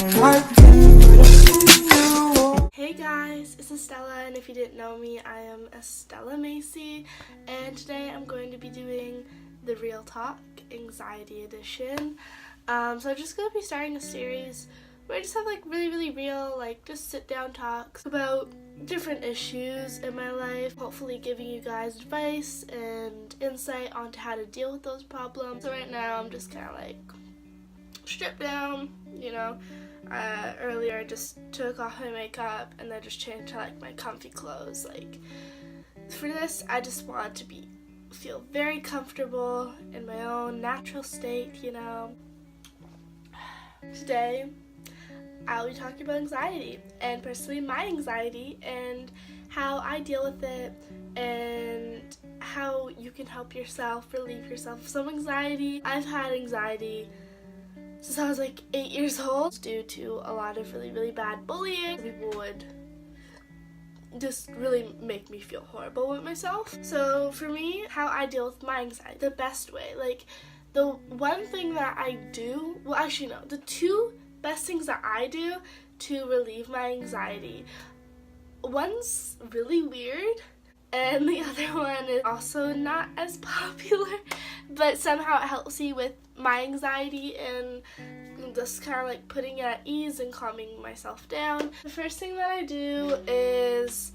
Hey guys, it's Estella, and if you didn't know me, I am Estella Macy, and today I'm going to be doing the Real Talk Anxiety Edition. So I'm just going to be starting a series where I just have like really real, like just sit down talks about different issues in my life, hopefully giving you guys advice and insight onto how to deal with those problems. So right now I'm just kind of like stripped down, earlier I just took off my makeup and then just changed to like my comfy clothes. Like for this, I just want to feel very comfortable in my own natural state, Today, I'll be talking about anxiety, and personally my anxiety and how I deal with it and how you can help yourself relieve yourself of some anxiety. I've had anxiety since I was like 8 years old due to a lot of really bad bullying. People would just really make me feel horrible with myself. So for me, how I deal with my anxiety, the best way, like the one thing that I do, the two best things that I do to relieve my anxiety, one's really weird and the other one is also not as popular, but somehow it helps me with my anxiety and just kind of like putting it at ease and calming myself down. The first thing that I do is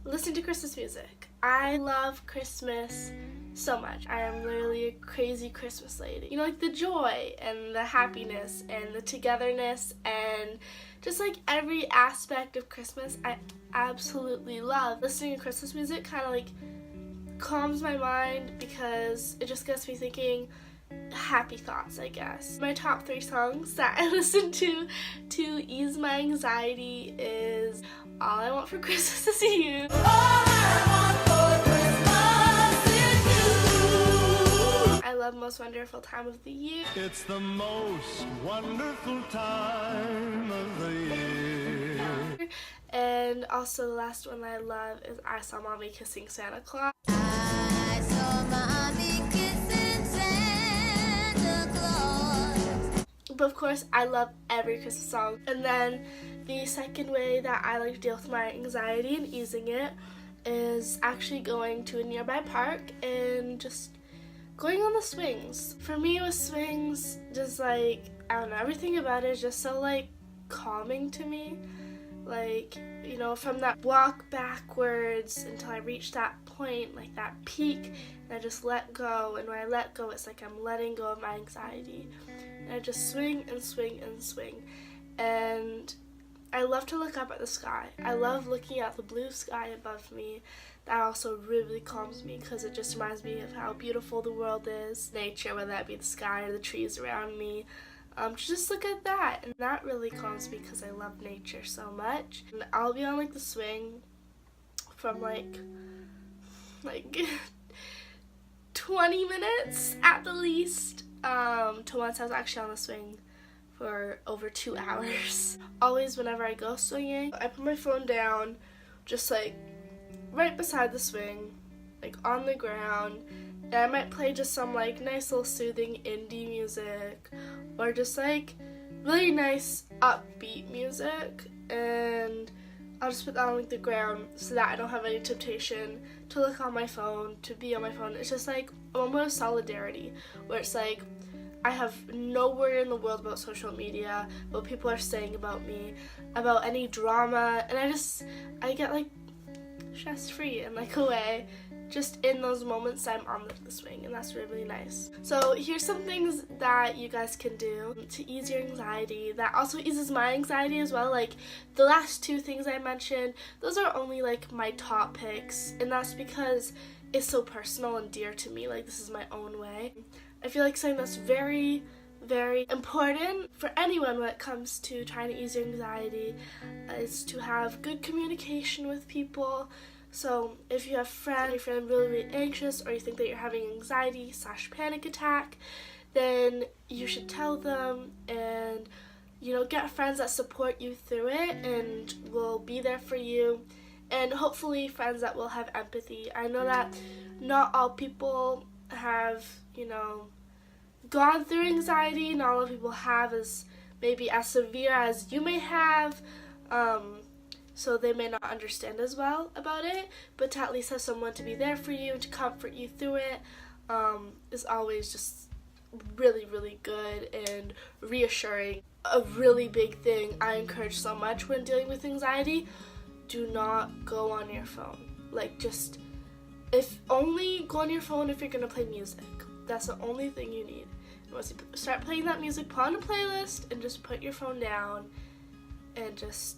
listen to Christmas music. I love Christmas so much. I am literally a crazy Christmas lady. Like the joy and the happiness and the togetherness and just like every aspect of Christmas I absolutely love. Listening to Christmas music kind of like calms my mind because it just gets me thinking happy thoughts, I guess. My top 3 songs that I listen to ease my anxiety is All I Want for Christmas Is You. All I want for Christmas is You. I love Most Wonderful Time of the Year. It's the most wonderful time of the year. And also the last one I love is I Saw Mommy Kissing Santa Claus. I saw Mommy kissing Santa Claus. But of course, I love every Christmas song. And then the second way that I like to deal with my anxiety and easing it is actually going to a nearby park and just going on the swings. For me, with swings, just like, I don't know, everything about it is just so like calming to me. Like, from that walk backwards until I reach that point, like that peak, and I just let go. And when I let go, it's like I'm letting go of my anxiety. And I just swing and swing and swing. And I love to look up at the sky. I love looking at the blue sky above me. That also really calms me because it just reminds me of how beautiful the world is. Nature, whether that be the sky or the trees around me. Just look at that, and that really calms me because I love nature so much. And I'll be on like the swing from like 20 minutes at the least to once I was actually on the swing for over 2 hours. Always whenever I go swinging, I put my phone down just like right beside the swing, like on the ground, and I might play just some like nice little soothing indie music or just like really nice upbeat music, and I'll just put that on like the ground so that I don't have any temptation to look on my phone, to be on my phone. It's just like a moment of solidarity where it's like I have no worry in the world about social media, what people are saying about me, about any drama, and I get like stress free in like a way just in those moments I'm on the swing, and that's really nice. So here's some things that you guys can do to ease your anxiety that also eases my anxiety as well. Like the last 2 things I mentioned, those are only like my top picks, and that's because it's so personal and dear to me. Like this is my own way. I feel like something that's very important for anyone when it comes to trying to ease your anxiety is to have good communication with people. So if you have friends, if you're feeling really anxious, or you think that you're having anxiety/panic attack, then you should tell them and, get friends that support you through it and will be there for you, and hopefully friends that will have empathy. I know that not all people have, gone through anxiety, not all people have as maybe as severe as you may have, so they may not understand as well about it, but to at least have someone to be there for you and to comfort you through it is always just really, really good and reassuring. A really big thing I encourage so much when dealing with anxiety: do not go on your phone. Like, just, if only go on your phone if you're gonna play music. That's the only thing you need. And once you start playing that music, put on a playlist and just put your phone down and just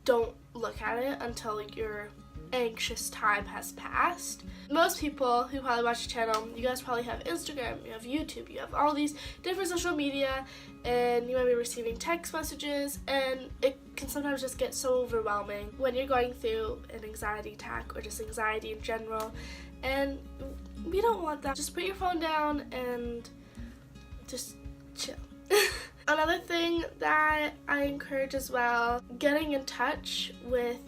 don't look at it until your anxious time has passed. Most people who probably watch the channel, you guys probably have Instagram, you have YouTube, you have all these different social media, and you might be receiving text messages, and it can sometimes just get so overwhelming when you're going through an anxiety attack or just anxiety in general, and we don't want that. Just put your phone down and just chill. Another thing that I encourage as well, getting in touch with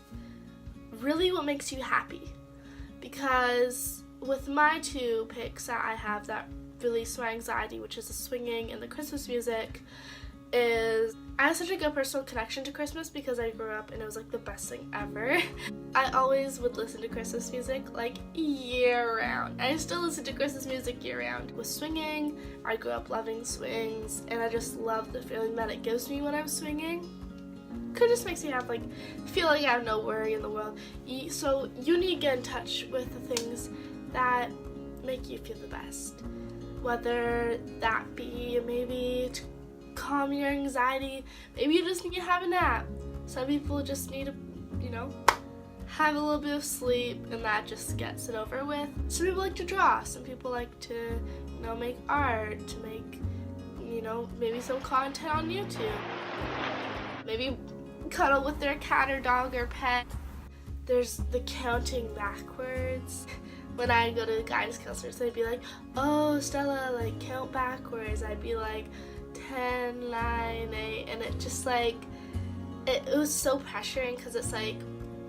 really what makes you happy, because with my two picks that I have that release my anxiety, which is the swinging and the Christmas music, is I have such a good personal connection to Christmas because I grew up and it was like the best thing ever. I always would listen to Christmas music like year round. I still listen to Christmas music year round. With swinging, I grew up loving swings, and I just love the feeling that it gives me when I'm swinging. It just makes me feel like I have no worry in the world. So you need to get in touch with the things that make you feel the best. Whether that be maybe to calm your anxiety, maybe you just need to have a nap. Some people just need to, have a little bit of sleep, and that just gets it over with. Some people like to draw. Some people like to, make art, to make, maybe some content on YouTube. Maybe cuddle with their cat or dog or pet. There's the counting backwards. When I go to guidance counselors, they'd be like, "Oh, Stella, count backwards." I'd be like, 10, 9, 8, and it just it was so pressuring because it's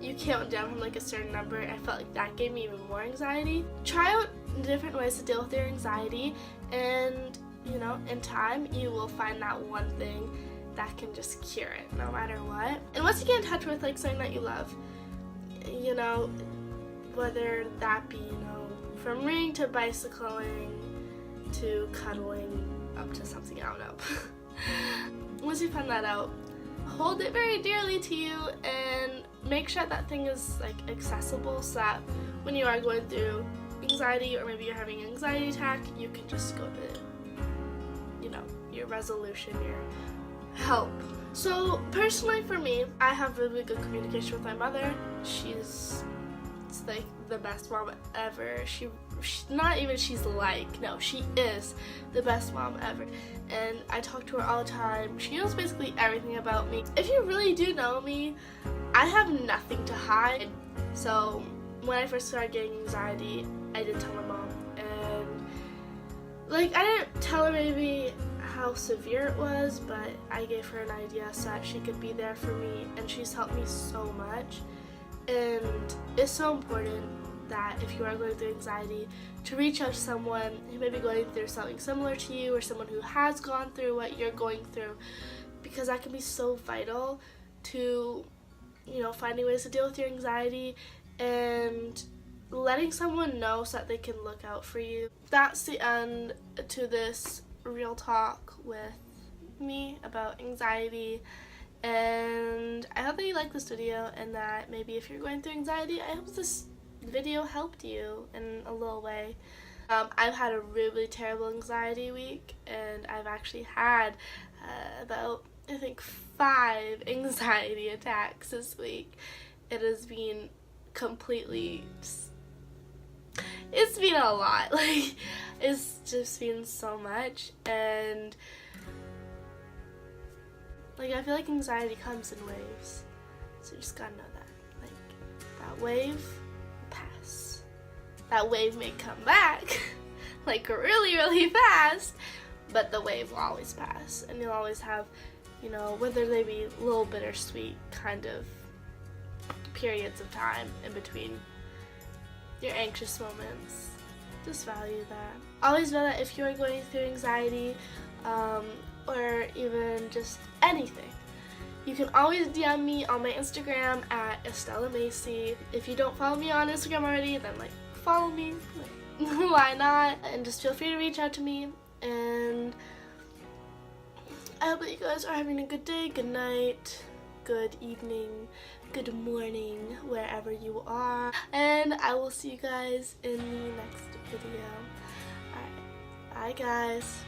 you count down from a certain number, and I felt like that gave me even more anxiety. Try out different ways to deal with your anxiety, and in time you will find that one thing that can just cure it no matter what. And once you get in touch with something that you love, whether that be from reading to bicycling to cuddling up to something, I don't know. Once you find that out, hold it very dearly to you and make sure that thing is accessible, so that when you are going through anxiety, or maybe you're having an anxiety attack, you can just go to your resolution, your help. So personally for me, I have really good communication with my mother. She's the best mom ever. She is the best mom ever, and I talk to her all the time. She knows basically everything about me. If you really do know me, I have nothing to hide. So when I first started getting anxiety, I did tell my mom, and I didn't tell her maybe how severe it was, but I gave her an idea so that she could be there for me, and she's helped me so much. And it's so important that if you are going through anxiety, to reach out to someone who may be going through something similar to you, or someone who has gone through what you're going through, because that can be so vital to finding ways to deal with your anxiety and letting someone know so that they can look out for you. That's the end to this real talk with me about anxiety, and I hope that you like this video, and that maybe if you're going through anxiety, I hope this video helped you in a little way. I've had a really terrible anxiety week, and I've actually had about, I think, 5 anxiety attacks this week. It has been completely it's been a lot. It's just been so much, and I feel like anxiety comes in waves, so you just gotta know that. That wave will pass. That wave may come back, really, really fast, but the wave will always pass, and you'll always have, whether they be a little bittersweet kind of periods of time in between your anxious moments. Just value that. Always know that if you are going through anxiety, or even just anything, you can always DM me on my Instagram at Estella Macy. If you don't follow me on Instagram already, then like follow me. Like, why not? And just feel free to reach out to me. And I hope that you guys are having a good day, good night, good evening, good morning, wherever you are. And I will see you guys in the next video. Alright, bye guys.